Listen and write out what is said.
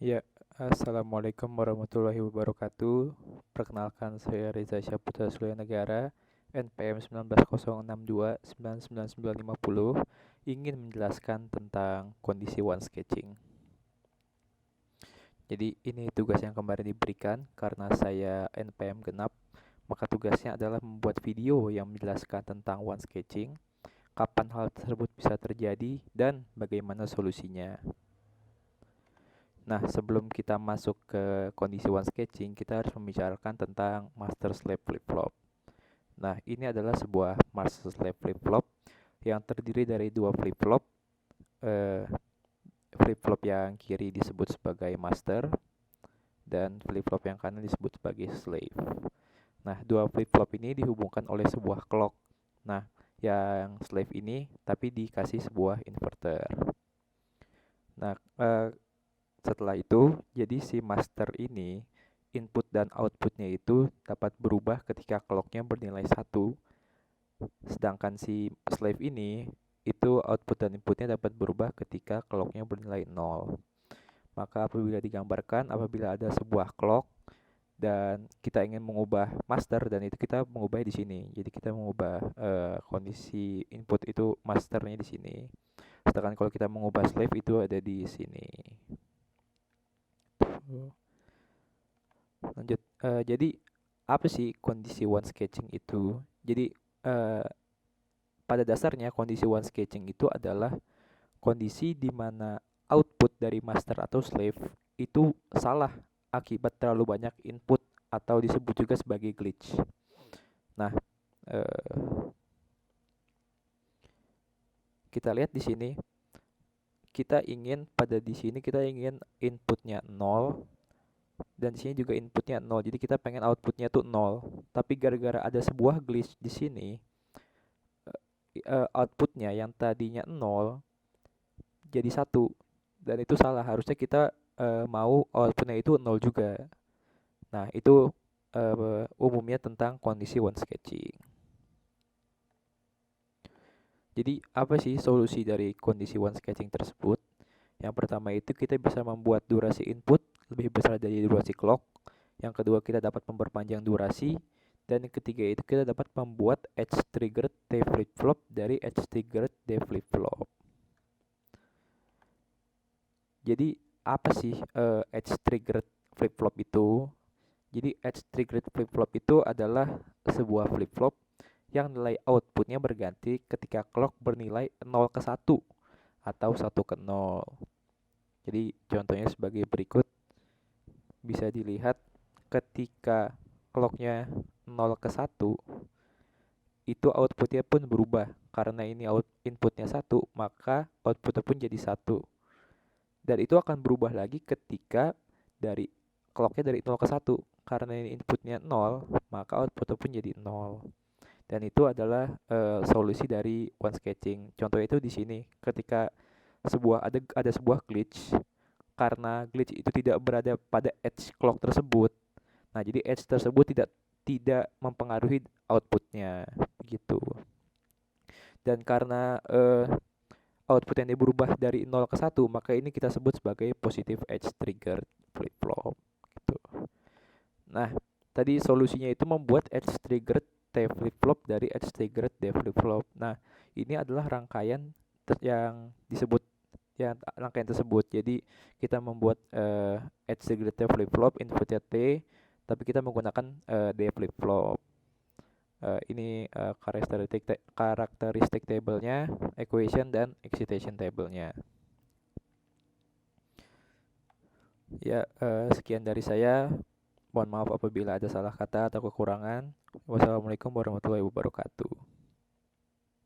Ya, Assalamualaikum warahmatullahi wabarakatuh. Perkenalkan, saya Reza Syaputra Surya Negara, NPM 19.062.99950, ingin menjelaskan tentang kondisi one sketching. Jadi ini tugas yang kemarin diberikan karena saya NPM genap, maka tugasnya adalah membuat video yang menjelaskan tentang one sketching, kapan hal tersebut bisa terjadi, dan bagaimana solusinya. Nah, sebelum kita masuk ke kondisi one sketching, kita harus membicarakan tentang master slave flip-flop. Nah, ini adalah sebuah master slave flip-flop yang terdiri dari dua flip-flop. Eh, Flip-flop yang kiri disebut sebagai master dan flip-flop yang kanan disebut sebagai slave. Nah, dua flip-flop ini dihubungkan oleh sebuah clock. Nah, yang slave ini tapi dikasih sebuah inverter. Nah, setelah itu, jadi si master ini input dan outputnya itu dapat berubah ketika clocknya bernilai 1, sedangkan si slave ini itu output dan inputnya dapat berubah ketika clocknya bernilai 0. Maka apabila digambarkan, apabila ada sebuah clock dan kita ingin mengubah master, dan itu kita mengubah di sini. Jadi kita mengubah kondisi input itu masternya di sini. Sedangkan kalau kita mengubah slave itu ada di sini. Lanjut. Jadi apa sih kondisi one sketching itu? Jadi eh, pada dasarnya kondisi one sketching itu adalah kondisi di mana output dari master atau slave itu salah akibat terlalu banyak input atau disebut juga sebagai glitch. Nah, eh, kita lihat di sini, kita ingin inputnya 0 dan di sini juga inputnya 0. Jadi kita pengen outputnya tuh 0. Tapi gara-gara ada sebuah glitch di sini, outputnya yang tadinya 0 jadi 1, dan itu salah. Harusnya kita mau outputnya itu 0 juga. Nah, itu umumnya tentang kondisi one sketching. Jadi apa sih solusi dari kondisi one sketching tersebut? Yang pertama itu kita bisa membuat durasi input lebih besar dari durasi clock. Yang kedua, kita dapat memperpanjang durasi. Dan yang ketiga itu kita dapat membuat edge triggered T flip flop dari edge triggered D flip flop. Jadi apa sih edge triggered flip flop itu? Jadi edge triggered flip flop itu adalah sebuah flip flop yang nilai outputnya berganti ketika clock bernilai 0 ke 1 atau 1 ke 0. Jadi contohnya sebagai berikut, bisa dilihat ketika clocknya 0 ke 1, itu outputnya pun berubah. Karena ini inputnya 1, maka outputnya pun jadi 1. Dan itu akan berubah lagi ketika dari clocknya dari 0 ke 1. Karena ini inputnya 0, maka outputnya pun jadi 0. Dan itu adalah solusi dari one sketching. Contohnya itu di sini, ketika ada sebuah glitch, karena glitch itu tidak berada pada edge clock tersebut. Nah, jadi edge tersebut tidak mempengaruhi outputnya gitu. Dan karena output yang berubah dari 0 ke 1, maka ini kita sebut sebagai positive edge trigger flip flop gitu. Nah, tadi solusinya itu membuat edge triggered T flip flop dari edge triggered D flip flop. Nah, ini adalah rangkaian yang disebut rangkaian tersebut. Jadi kita membuat edge triggered T flip flop inputnya T, tapi kita menggunakan D flip flop. Ini karakteristik tabelnya, equation dan excitation tabelnya. Ya, sekian dari saya. Mohon maaf apabila ada salah kata atau kekurangan. Wassalamualaikum warahmatullahi wabarakatuh.